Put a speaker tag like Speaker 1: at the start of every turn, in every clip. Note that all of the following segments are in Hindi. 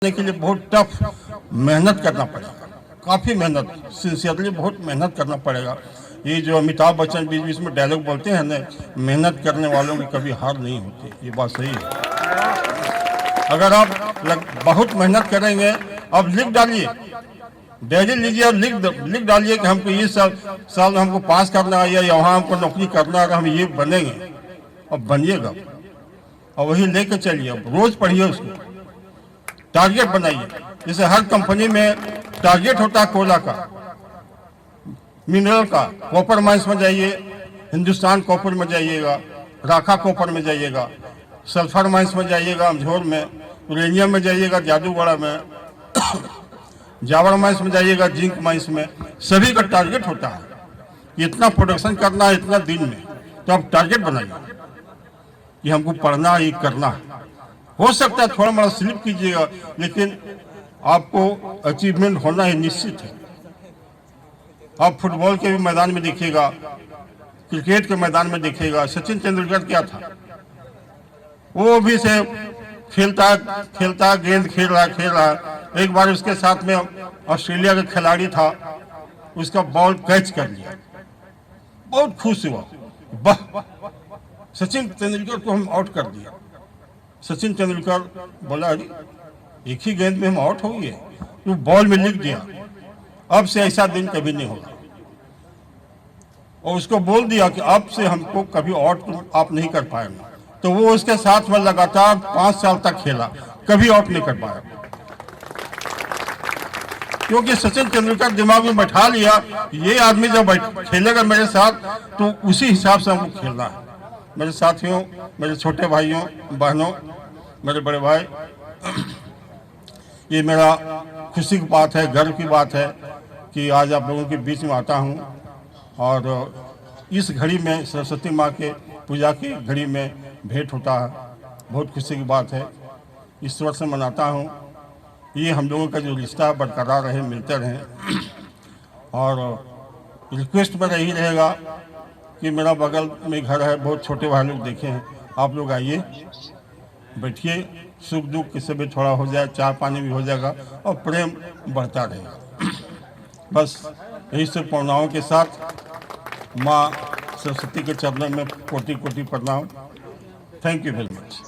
Speaker 1: के लिए बहुत टफ मेहनत करना पड़ेगा, काफ़ी मेहनत, सिंसियरली बहुत मेहनत करना पड़ेगा। ये जो अमिताभ बच्चन बीच बीच में डायलॉग बोलते हैं ना, मेहनत करने वालों की कभी हार नहीं होती, ये बात सही है। अगर आप बहुत मेहनत करेंगे, अब लिख डालिए, डायरी लीजिए और लिख डालिए कि हमको ये साल हमको पास करना है या वहाँ हमको नौकरी करना है, हम ये बनेंगे, और बनिएगा और वही लेके चलिए। अब रोज़ पढ़िए उसको, टारगेट बनाइए। जैसे हर कंपनी में टारगेट होता है कोयला का, मिनरल का, कॉपर माइंस में जाइए, हिंदुस्तान कॉपर में जाइएगा, राखा कॉपर में जाइएगा, सल्फर माइंस में जाइएगा अमझोर में, यूरेनियम में जाइएगा जादूगढ़ा में, जावर माइंस में जाइएगा, जिंक माइंस में, सभी का टारगेट होता है कि इतना प्रोडक्शन करना है इतना दिन में। तो आप टारगेट बनाइए कि हमको पढ़ना है, ये करना है। हो सकता है थोड़ा मोड़ा स्लिप कीजिएगा, लेकिन आपको अचीवमेंट होना ही निश्चित है। आप फुटबॉल के भी मैदान में देखिएगा, क्रिकेट के मैदान में देखिएगा, सचिन तेंदुलकर क्या था, वो भी से खेलता गेंद खेल रहा। एक बार उसके साथ में ऑस्ट्रेलिया का खिलाड़ी था, उसका बॉल कैच कर लिया, बहुत खुश हुआ, वाह सचिन तेंदुलकर को हम आउट कर दिया। सचिन तेंदुलकर बोला, अरे एक ही गेंद में हम आउट हो गए, तो बॉल में लिख दिया, अब से ऐसा दिन कभी नहीं होगा। और उसको बोल दिया कि अब से हमको कभी आउट आप नहीं कर पाएंगे। तो वो उसके साथ में लगातार 5 साल तक खेला, कभी आउट नहीं कर पाया, क्योंकि सचिन तेंदुलकर दिमाग में बैठा लिया, ये आदमी जब खेलेगा मेरे साथ तो उसी हिसाब से हमको खेलना है। मेरे साथियों, मेरे छोटे भाइयों बहनों, मेरे बड़े भाई, ये मेरा खुशी की बात है, गर्व की बात है कि आज आप लोगों के बीच में आता हूँ। और इस घड़ी में सरस्वती माँ के पूजा की घड़ी में भेंट होता है, बहुत खुशी की बात है। इस वर्ष से मनाता हूँ, ये हम लोगों का जो रिश्ता बरकरार रहे, मिलते रहें। और रिक्वेस्ट में रही रहेगा कि मेरा बगल में घर है, बहुत छोटे भाई लोग देखे हैं, आप लोग आइए, बैठिए, सुख दुख किसी भी थोड़ा हो जाए, चाय पानी भी हो जाएगा और प्रेम बढ़ता रहेगा। बस यही सब भावनाओं के साथ माँ सरस्वती के चरणों में कोटि कोटि प्रणाम। Thank you very much.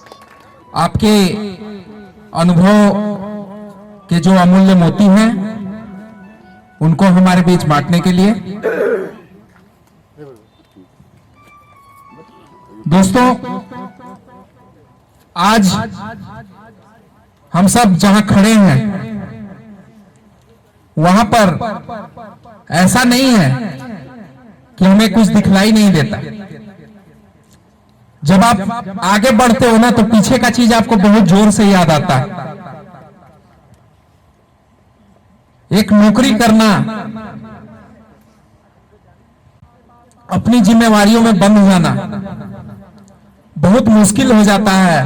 Speaker 2: आपके अनुभव के जो अमूल्य मोती हैं उनको हमारे बीच बांटने के लिए दोस्तों, आज हम सब जहां खड़े हैं वहां पर ऐसा नहीं है कि हमें कुछ दिखलाई नहीं देता। जब आप आगे बढ़ते हो ना, तो पीछे का चीज आपको बहुत जोर से याद आता है। एक नौकरी करना, अपनी जिम्मेवारियों में बंद हो जाना बहुत मुश्किल हो जाता है,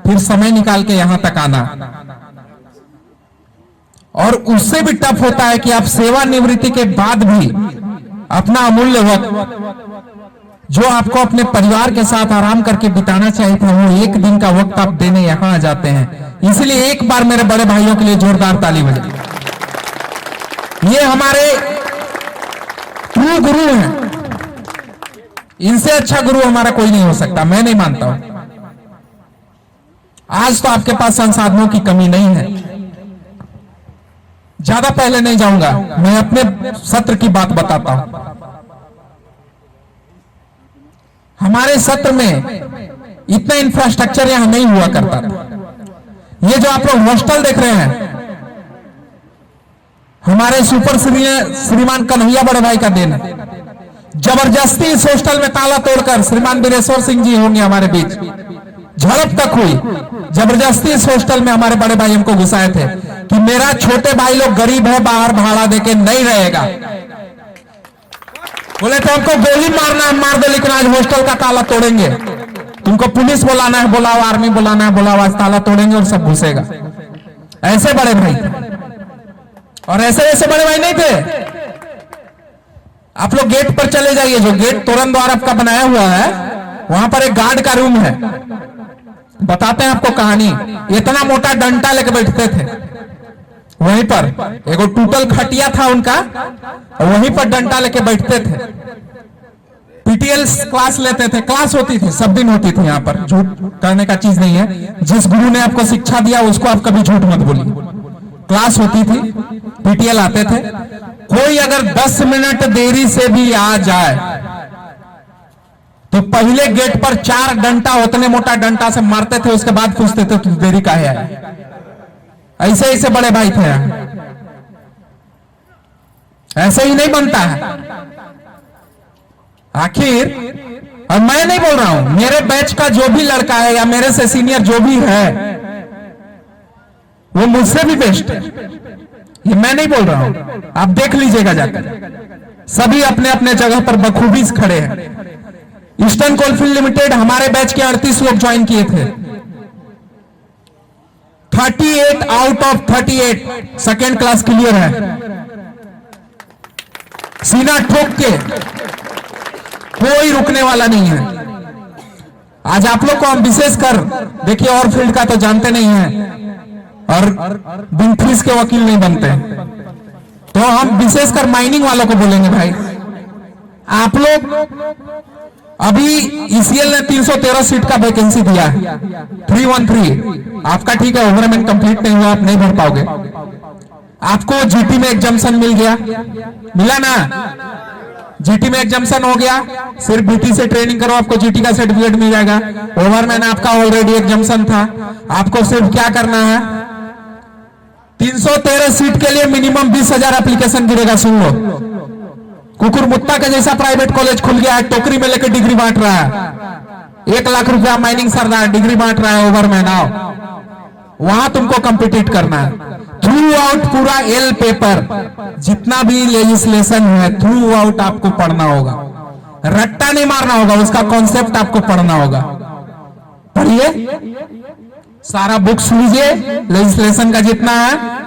Speaker 2: फिर समय निकाल के यहां तक आना। और उससे भी टफ होता है कि आप सेवानिवृत्ति के बाद भी अपना अमूल्य वक्त जो आपको अपने परिवार के साथ आराम करके बिताना चाहिए था, वो एक दिन का वक्त आप देने यहां आ जाते हैं। इसलिए एक बार मेरे बड़े भाइयों के लिए जोरदार ताली बजाइए। ये हमारे ट्रू गुरु हैं, इनसे अच्छा गुरु हमारा कोई नहीं हो सकता, मैं नहीं मानता हूं। आज तो आपके पास संसाधनों की कमी नहीं है। ज्यादा पहले नहीं जाऊंगा, मैं अपने सत्र की बात बताता हूं। हमारे सत्र में इतना इंफ्रास्ट्रक्चर यहां नहीं हुआ करता था। ये जो आप लोग हॉस्टल देख रहे हैं, हमारे सुपर श्रीमान कन्हैया बड़े भाई का देन है। जबरदस्ती इस हॉस्टल में ताला तोड़कर, श्रीमान वीरेश्वर सिंह जी होंगे हमारे बीच, झड़प तक हुई। जबरदस्ती इस हॉस्टल में हमारे बड़े भाई हमको घुसाए थे कि मेरा छोटे भाई लोग गरीब है, बाहर भाड़ा देके नहीं रहेगा। बोले तो हमको गोली मारना है, मार दो, लेकिन आज हॉस्टल का ताला तोड़ेंगे। तुमको पुलिस बुलाना है बुलाओ, आर्मी बुलाना है बुलाओ, आज ताला तोड़ेंगे और सब घुसेगा। ऐसे बड़े भाई, और ऐसे बड़े भाई नहीं थे। आप लोग गेट पर चले जाइए, जो गेट तोरण द्वार आपका बनाया हुआ है, वहां पर एक गार्ड का रूम है। बताते हैं आपको कहानी। इतना मोटा डंडा लेके बैठते थे वहीं पर, एगो टूटल खटिया था उनका, वहीं पर डंडा लेके बैठते थे। पीटीएल क्लास लेते थे, क्लास होती थी, सब दिन होती थी यहाँ पर, झूठ करने का चीज नहीं है। जिस गुरु ने आपको शिक्षा दिया उसको आप कभी झूठ मत बोलिए। क्लास होती थी, पीटीएल आते थे। कोई अगर 10 मिनट देरी से भी आ जाए तो पहले गेट पर 4 डंडा, उतने मोटा डंडा से मारते थे, उसके बाद पूछते थे तू देरी काहे आया। ऐसे ऐसे बड़े भाई थे, ऐसे ही नहीं बनता है आखिर। और मैं नहीं बोल रहा हूं, मेरे बैच का जो भी लड़का है या मेरे से सीनियर जो भी है वो मुझसे भी बेस्ट है, ये मैं नहीं बोल रहा हूं, आप देख लीजिएगा जाकर। सभी अपने अपने जगह पर बखूबी खड़े हैं। ईस्टर्न कोलफील्ड लिमिटेड हमारे बैच के 38 लोग ज्वाइन किए थे। 38 out of 38 second class clear है, सीना ठोक के, कोई रुकने वाला नहीं है। आज आप लोग को हम विशेष कर देखिए, और फील्ड का तो जानते नहीं है और बिन फीस के वकील नहीं बनते, तो हम विशेष कर माइनिंग वालों को बोलेंगे भाई, आप लोग अभी ईसीएल ने 313 सीट का वैकेंसी दिया है, 313 आपका ठीक है, ओवरमेंट कंप्लीट नहीं हुआ, आप नहीं भर पाओगे। आपको जीटी में एग्जाम्शन मिल गया, मिला ना, जीटी में एग्जाम्शन हो गया, सिर्फ बीटी से ट्रेनिंग करो, आपको जीटी का सर्टिफिकेट मिल जाएगा। ओवरमैन आपका ऑलरेडी एग्जाम्शन था, आपको सिर्फ क्या करना है, 313 सीट के लिए मिनिमम 20,000 एप्लीकेशन गिरेगा। सुन लो, कुकुरमुत्ता के जैसा प्राइवेट कॉलेज खुल गया है, टोकरी में लेकर डिग्री बांट रहा है, 1 लाख रुपया माइनिंग सरदार डिग्री बांट रहा है। ओवरमैन आओ, वहां तुमको कंपीट करना है। थ्रू आउट पूरा एल पेपर, जितना भी लेजिस्लेशन है थ्रू आउट आपको पढ़ना होगा, रट्टा नहीं मारना होगा, उसका कॉन्सेप्ट आपको पढ़ना होगा। पढ़िए, सारा बुक्स लीजिए, लेजिस्लेशन का जितना है,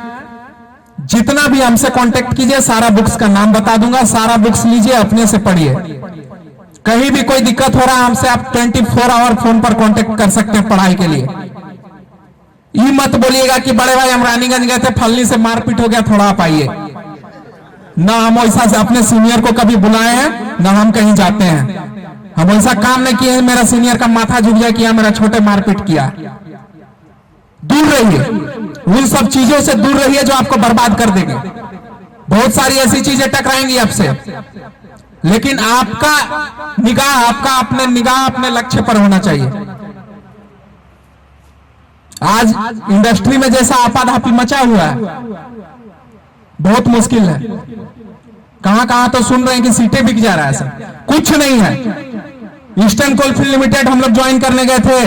Speaker 2: जितना भी हमसे कांटेक्ट कीजिए, सारा बुक्स का नाम बता दूंगा, सारा बुक्स लीजिए, अपने से पढ़िए। कहीं भी कोई दिक्कत हो रहा है हमसे आप 24 आवर फोन पर कांटेक्ट कर सकते हैं पढ़ाई के लिए। ये मत बोलिएगा कि बड़े भाई हम रानीगंज गए थे, फलनी से मारपीट हो गया, थोड़ा आप आइए ना। हम ऐसा से अपने सीनियर को कभी बुलाए हैं ना, हम कहीं जाते हैं, हम ऐसा काम नहीं किए मेरा सीनियर का माथा झुक जाए कि मेरा छोटे मारपीट किया। दूर रहिए, उन सब चीजों से दूर रहिए जो आपको बर्बाद कर देंगे। बहुत सारी ऐसी चीजें टकराएंगी आपसे, लेकिन आपका निगाह अपने लक्ष्य पर होना चाहिए। आज इंडस्ट्री में जैसा आपाधापी मचा हुआ है, बहुत मुश्किल है। कहां कहां तो सुन रहे हैं कि सीटें बिक जा रहा है, सर कुछ नहीं है। ईस्टर्न कोलफील्ड लिमिटेड हम लोग ज्वाइन करने गए थे,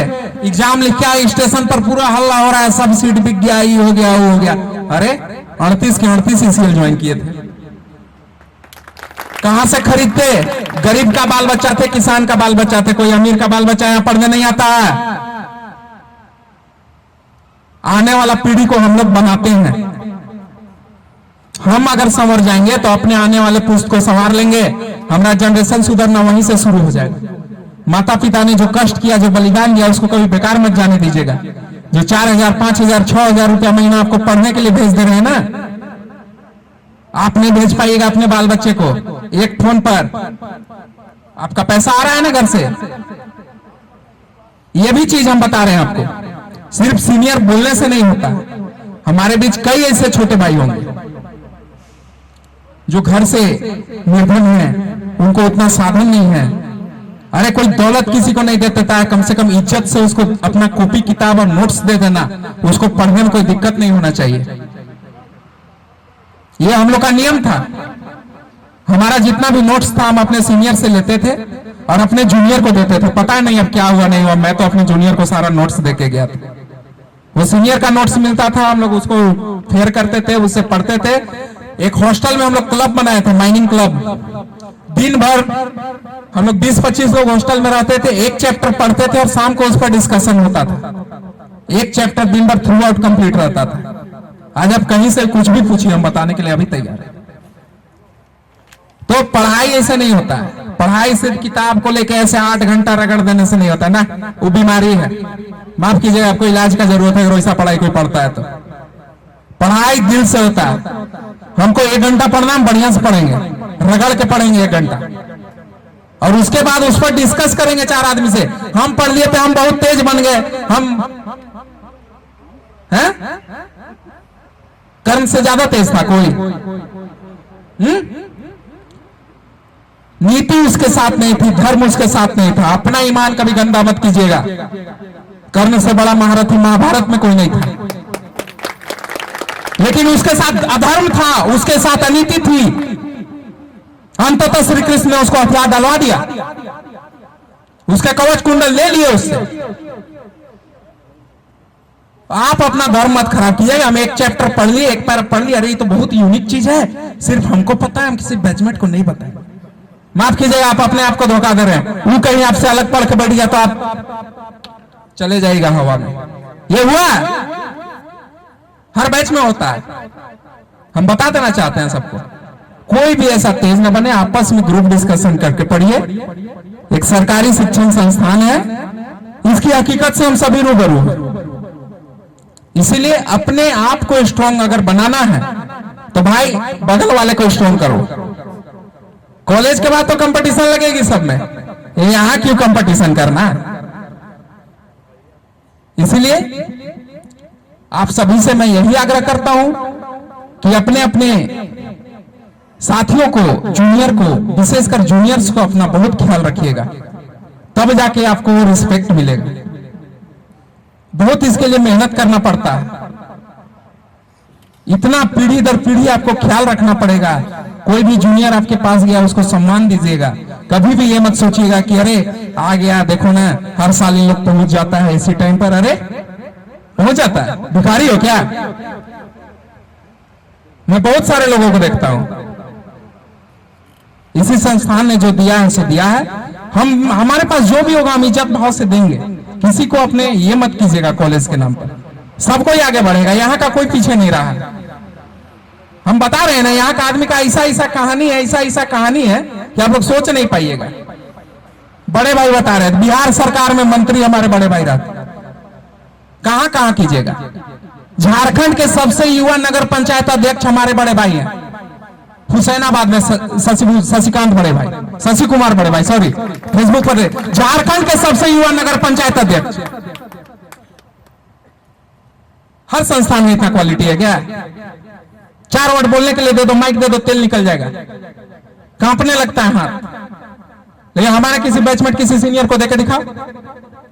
Speaker 2: एग्जाम लिख के आए, स्टेशन पर पूरा हल्ला हो रहा है, सब सीट बिक गया, ये हो गया वो हो गया। अरे 38 के 38 ईसीएल ज्वाइन किए थे, कहां से खरीदते? गरीब का बाल बच्चा थे, किसान का बाल बच्चा थे, कोई अमीर का बाल बच्चा यहां पढ़ने नहीं आता है। आने वाला पीढ़ी को हम लोग बनाते हैं, हम अगर संवर जाएंगे तो अपने आने वाले पुस्त को संवार लेंगे, हमारा जनरेशन सुधरना वहीं से शुरू हो जाएगा। माता पिता ने जो कष्ट किया, जो बलिदान दिया, उसको कभी बेकार मत जाने दीजिएगा। जो 4,000, 5,000, 6,000 रुपया महीना आपको पढ़ने के लिए भेज दे रहे हैं ना, आप नहीं भेज पाइएगा अपने बाल बच्चे को। एक फोन पर आपका पैसा आ रहा है ना घर से, ये भी चीज हम बता रहे हैं आपको। सिर्फ सीनियर बोलने से नहीं होता, हमारे बीच कई ऐसे छोटे भाई होंगे जो घर से निर्धन हैं, उनको उतना साधन नहीं है। अरे कोई दौलत किसी को नहीं दे देता है, कम से कम इज्जत से उसको अपना कॉपी किताब और नोट्स दे देना, उसको पढ़ने में कोई दिक्कत नहीं होना चाहिए। ये हम लोग का नियम था। हमारा जितना भी नोट्स था हम अपने सीनियर से लेते थे और अपने जूनियर को देते थे। पता नहीं अब क्या हुआ नहीं हुआ, मैं तो अपने जूनियर को सारा नोट्स देके गया था। वो सीनियर का नोट्स मिलता था, हम लोग उसको फेयर करते थे, उससे पढ़ते थे। एक हॉस्टल में हम लोग क्लब बनाए थे, माइनिंग क्लब। दिन भर हम लोग 20-25 लोग हॉस्टल में रहते थे, एक चैप्टर पढ़ते थे और शाम को उस पर डिस्कशन होता था। एक चैप्टर दिन भर थ्रू आउट कंप्लीट रहता था। आज आप कहीं से कुछ भी पूछिए, हम बताने के लिए अभी तैयार है। तो पढ़ाई ऐसे नहीं होता है, पढ़ाई सिर्फ किताब को लेकर ऐसे 8 घंटा रगड़ देने से नहीं होता ना, वो बीमारी है। माफ कीजिएगा, आपको इलाज का जरूरत है अगर वैसा पढ़ाई कोई पढ़ता है तो। पढ़ाई दिल से होता है। हमको 1 घंटा पढ़ना, हम बढ़िया से पढ़ेंगे, रगड़ के पढ़ेंगे 1 घंटा, और उसके बाद उस पर डिस्कस करेंगे 4 आदमी से। हम पढ़ लिए थे, हम बहुत तेज बन गए, हम हैं? कर्म से ज्यादा तेज था कोई? नीति उसके साथ नहीं थी, धर्म उसके साथ नहीं था। अपना ईमान कभी गंदा मत कीजिएगा। कर्ण से बड़ा महारथी महाभारत में कोई नहीं था, लेकिन उसके साथ अधर्म था, उसके साथ अनीति थी। अंततः श्री कृष्ण ने उसको हथियार डलवा दिया, उसके कवच कुंडल ले लिए उससे। आप अपना धर्म मत खराब कीजिएगा। हम एक चैप्टर पढ़ लिए, एक पैरा पढ़ लिया, अरे ये तो बहुत यूनिक चीज है, सिर्फ हमको पता है, हम किसी बैचमेट को नहीं बताए। माफ कीजिएगा, आप अपने आप को धोखा दे रहे हैं। वो कहीं आपसे अलग पढ़ के बैठ गया तो आप चले जाएगा हवा में। ये हुआ हर बैच में होता है। हम बता देना चाहते हैं सबको, कोई भी ऐसा तेज न बने, आपस में ग्रुप डिस्कशन करके पढ़िए। एक सरकारी शिक्षण संस्थान है, इसकी हकीकत से हम सभी रूबरू हैं। इसीलिए अपने आप को स्ट्रांग अगर बनाना है तो भाई बगल वाले को स्ट्रांग करो। कॉलेज के बाद तो कंपटीशन लगेगी सब में, यहां क्यों कंपटीशन करना है? इसीलिए आप सभी से मैं यही आग्रह करता हूं कि अपने अपने साथियों को, जूनियर को, विशेषकर जूनियर्स को अपना बहुत ख्याल रखिएगा, तब जाके आपको वो रिस्पेक्ट मिलेगा। बहुत इसके लिए मेहनत करना पड़ता है, इतना पीढ़ी दर पीढ़ी आपको ख्याल रखना पड़ेगा। कोई भी जूनियर आपके पास गया उसको सम्मान दीजिएगा। कभी भी ये मत सोचिएगा कि अरे आ गया, देखो ना हर साल इन लोग पहुंच जाता है इसी टाइम पर, अरे पहुंच जाता है, भिखारी हो क्या? मैं बहुत सारे लोगों को देखता हूं, इसी संस्थान ने जो दिया है सो दिया है। हम हमारे पास जो भी होगा हम इज्जत भाव से देंगे। किसी को अपने ये मत कीजिएगा कॉलेज के नाम पर, सबको ही आगे बढ़ेगा, यहाँ का कोई पीछे नहीं रहा है। हम बता रहे हैं ना, यहाँ का आदमी का ऐसा ऐसा कहानी है, ऐसा ऐसा कहानी है कि आप लोग सोच नहीं पाइएगा। बड़े भाई बता रहे हैं, बिहार सरकार में मंत्री हमारे बड़े भाई रहते, कहां कहां कीजिएगा। झारखंड के सबसे युवा नगर पंचायत अध्यक्ष हमारे बड़े भाई हैं, हुसैनाबाद में शशिकांत बड़े भाई, शशि कुमार बड़े भाई, सॉरी फेसबुक पर। झारखंड के सबसे युवा नगर पंचायत अध्यक्ष। हर संस्थान में इतना क्वालिटी है क्या? 4 वर्ड बोलने के लिए दे दो, माइक दे दो, तेल निकल जाएगा, कांपने लगता है हाथ। लेकिन हमारे किसी बैचमेट, किसी सीनियर को देकर दिखाओ,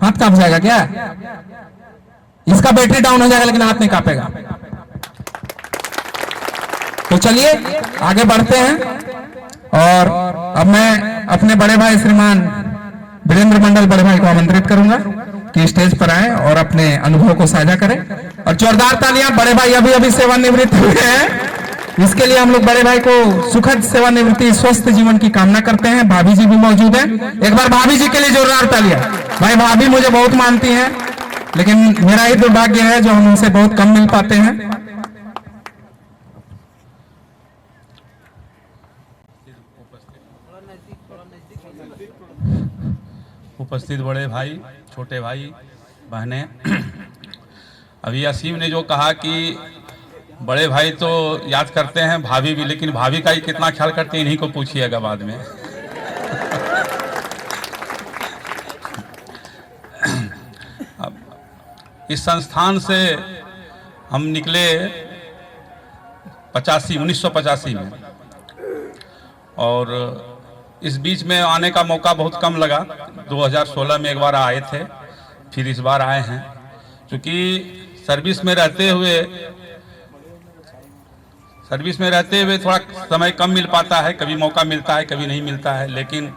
Speaker 2: हाथ कांप जाएगा क्या? इसका बैटरी डाउन हो जाएगा लेकिन हाथ नहीं कांपेगा। तो चलिए आगे बढ़ते हैं, और अब मैं अपने बड़े भाई श्रीमान वीरेंद्र मंडल बड़े भाई को आमंत्रित करूंगा कि स्टेज पर आए और अपने अनुभव को साझा करें। और जोरदार तालियां, बड़े भाई अभी अभी सेवानिवृत्त हुए हैं, इसके लिए हम लोग बड़े भाई को सुखद सेवानिवृत्ति, स्वस्थ जीवन की कामना करते हैं। भाभी जी भी मौजूद हैं, एक बार भाभी जी के लिए जोरदार तालियां। भाई भाभी मुझे बहुत मानती हैं, लेकिन मेरा ही दुर्भाग्य है जो हम उनसे बहुत कम मिल पाते हैं।
Speaker 3: उपस्थित बड़े भाई, छोटे भाई, बहनें, अभी असीम ने जो कहा कि बड़े भाई तो याद करते हैं, भाभी भी, लेकिन भाभी का ही कितना ख्याल करते हैं इन्हीं को पूछिएगा बाद में। अब इस संस्थान से हम निकले 1985 में, और इस बीच में आने का मौका बहुत कम लगा। 2016 में एक बार आए थे, फिर इस बार आए हैं। क्योंकि सर्विस में रहते हुए थोड़ा समय कम मिल पाता है, कभी मौका मिलता है, कभी नहीं मिलता है। लेकिन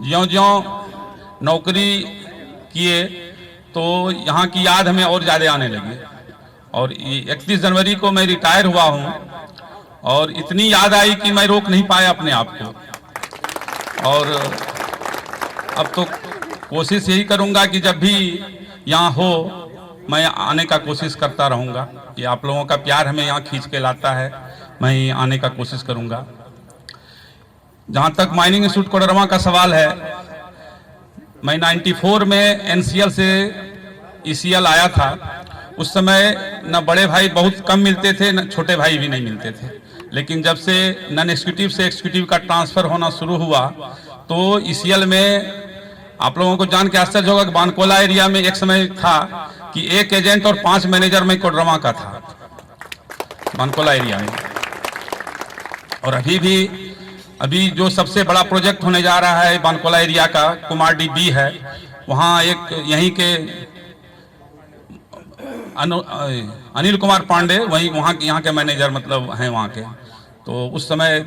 Speaker 3: ज्यों-ज्यों नौकरी किए तो यहाँ की याद हमें और ज़्यादा आने लगी। और 31 जनवरी को मैं रिटायर हुआ हूँ, और इतनी याद आई कि मैं रोक नहीं पाया अपने आप को। और अब तो कोशिश यही करूंगा कि जब भी यहाँ हो मैं आने का कोशिश करता रहूंगा, कि आप लोगों का प्यार हमें यहाँ खींच के लाता है, मैं आने का कोशिश करूंगा। जहाँ तक माइनिंग इंस्टीट्यूट कोडरमा का सवाल है, मैं 94 में NCL से ECL आया था उस समय न बड़े भाई बहुत कम मिलते थे, न छोटे भाई भी नहीं मिलते थे। लेकिन जब से नॉन एग्जीक्यूटिव से एग्जीक्यूटिव का ट्रांसफर होना शुरू हुआ तो ECL में आप लोगों को जान के आश्चर्य होगा कि बानकोला एरिया में एक समय था कि 1 एजेंट और 5 मैनेजर में कोडरमा का था बानकोला एरिया में। और अभी जो सबसे बड़ा प्रोजेक्ट होने जा रहा है बानकोला एरिया का कुमारडी बी है, वहाँ एक यहीं के अनिल कुमार पांडे वहीं यहाँ के मैनेजर मतलब हैं वहाँ के। तो उस समय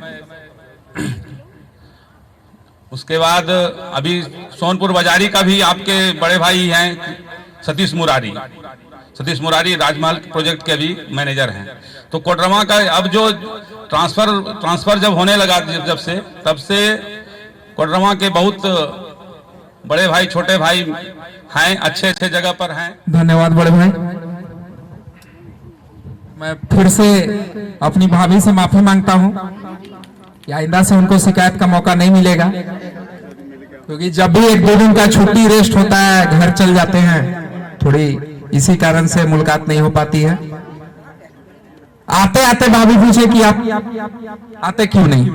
Speaker 3: उसके बाद अभी सोनपुर बाजारी का भी आपके बड़े भाई हैं सतीश मुरारी राजमहल प्रोजेक्ट के भी मैनेजर हैं। तो कोडरमा का अब जो ट्रांसफर जब होने लगा तब से कोडरमा के बहुत बड़े भाई छोटे भाई हैं, अच्छे जगह पर हैं।
Speaker 2: धन्यवाद बड़े भाई। मैं फिर से अपनी भाभी से माफी मांगता हूं कि आइंदा से उनको शिकायत का मौका नहीं मिलेगा, क्योंकि जब भी 1-2 दिन का छुट्टी रेस्ट होता है घर चल जाते हैं, थोड़ी इसी कारण से मुलाकात नहीं हो पाती है। आते आते भाभी पूछे कि आप आते क्यों नहीं।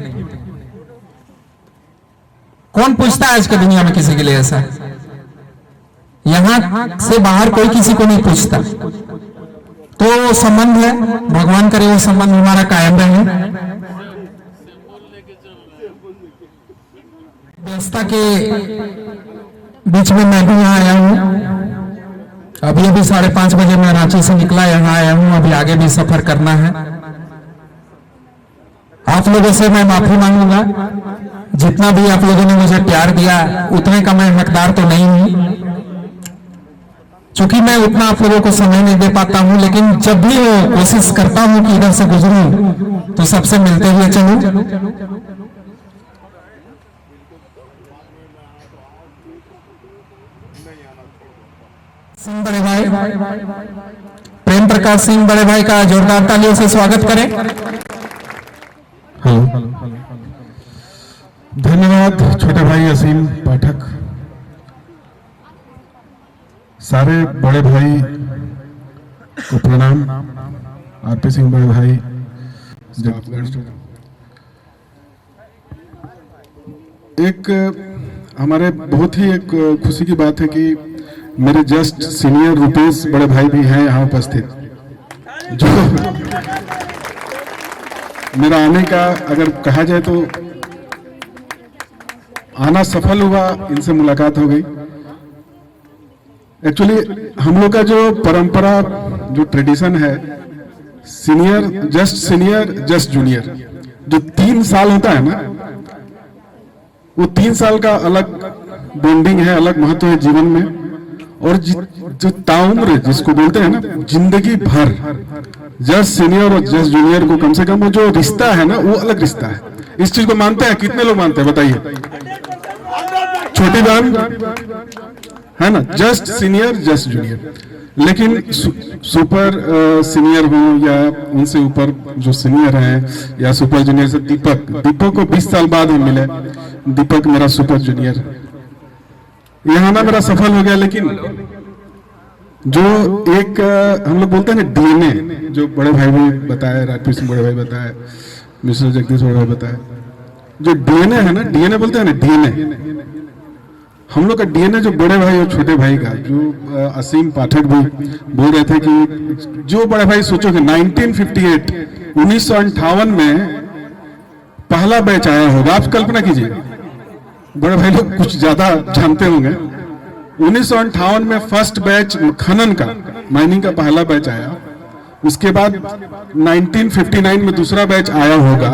Speaker 2: कौन पूछता है आज की दुनिया में किसी के लिए ऐसा? यहां से बाहर कोई किसी को नहीं पूछता। तो संबंध है, भगवान करे वो संबंध हमारा कायम रहे। व्यवस्था के बीच में मैं भी यहाँ आया हूँ। अभी 5:30 बजे मैं रांची से निकला, यहाँ आया हूँ। अभी आगे भी सफर करना है। आप लोगों से मैं माफी मांगूंगा, जितना भी आप लोगों ने मुझे प्यार दिया उतने का मैं हकदार तो नहीं हूँ, क्योंकि मैं उतना आप लोगों को समय नहीं दे पाता हूं। लेकिन जब भी वो कोशिश करता हूं कि इधर से गुजरूं तो सबसे मिलते हुए चलूं। सिंह बड़े भाई, प्रेम प्रकाश सिंह बड़े भाई का जोरदार तालियों से स्वागत करें।
Speaker 4: धन्यवाद छोटे भाई असीम पाठक। सारे बड़े भाई को प्रणाम। आरपी सिंह बड़े भाई, एक हमारे बहुत ही एक खुशी की बात है कि मेरे जस्ट सीनियर रुपेश बड़े भाई भी हैं यहाँ उपस्थित, जो मेरा आने का अगर कहा जाए तो आना सफल हुआ, इनसे मुलाकात हो गई। एक्चुअली हम लोग का जो परंपरा, जो ट्रेडिशन है, सीनियर जस्ट जूनियर, जो 3 साल होता है ना, वो 3 साल का अलग बॉन्डिंग है, अलग महत्व है जीवन में। और जो ताउम्र जिसको बोलते हैं ना, जिंदगी भर जस्ट सीनियर और जस्ट जूनियर को कम से कम वो जो रिश्ता है ना, वो अलग रिश्ता है। इस चीज को मानते हैं? कितने लोग मानते हैं बताइए? छोटी बहन है ना, जस्ट सीनियर जस्ट जूनियर। लेकिन सुपर सीनियर हो या उनसे ऊपर जो सीनियर हैं, या सुपर जूनियर से दीपक को 20 साल बाद हम मिले। दीपक मेरा सुपर जूनियर, यहाँ ना मेरा सफल हो गया। लेकिन जो एक हम लोग बोलते हैं ना डीएनए, जो बड़े भाई भी बताए, राजपीर सिंह बड़े भाई बताए, मिस्टर जगदीश बड़े भाई बताए, जो डीएनए है ना, डीएनए बोलते हैं ना, डीएनए हम लोग का डीएनए, जो बड़े भाई और छोटे भाई का, जो असीम पाठक भी बोल रहे थे कि जो बड़े भाई सोचो कि 1958 में पहला बैच आया होगा। आप कल्पना कीजिए, बड़े भाई लोग कुछ ज्यादा जानते होंगे। 1958 में फर्स्ट बैच खनन का, माइनिंग का पहला बैच आया। उसके बाद 1959 में दूसरा बैच आया होगा।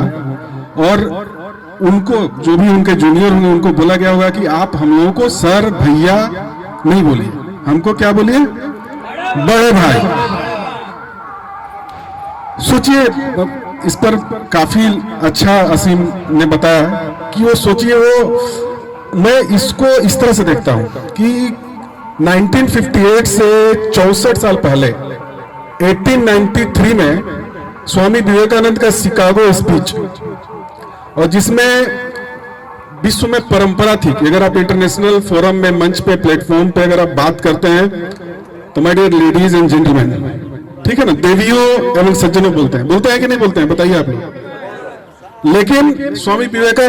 Speaker 4: और उनको, जो भी उनके जूनियर होंगे, उनको बोला गया होगा कि आप हम लोगों को सर भैया नहीं बोलिए, हमको क्या बोलिए? बड़े भाई। सोचिए, इस पर काफी अच्छा असीम ने बताया कि वो सोचिए, वो मैं इसको इस तरह से देखता हूं कि 1958 से 64 साल पहले 1893 में स्वामी विवेकानंद का शिकागो स्पीच, और जिसमें विश्व में परंपरा थी कि अगर आप इंटरनेशनल फोरम में, मंच पे, प्लेटफॉर्म पे अगर आप बात करते हैं तो my dear ladies and gentleman, ठीक है ना, देवियों एवं सज्जनों बोलते हैं कि नहीं बोलते हैं, बताइए आप लोग। लेकिन स्वामी विवेकानंद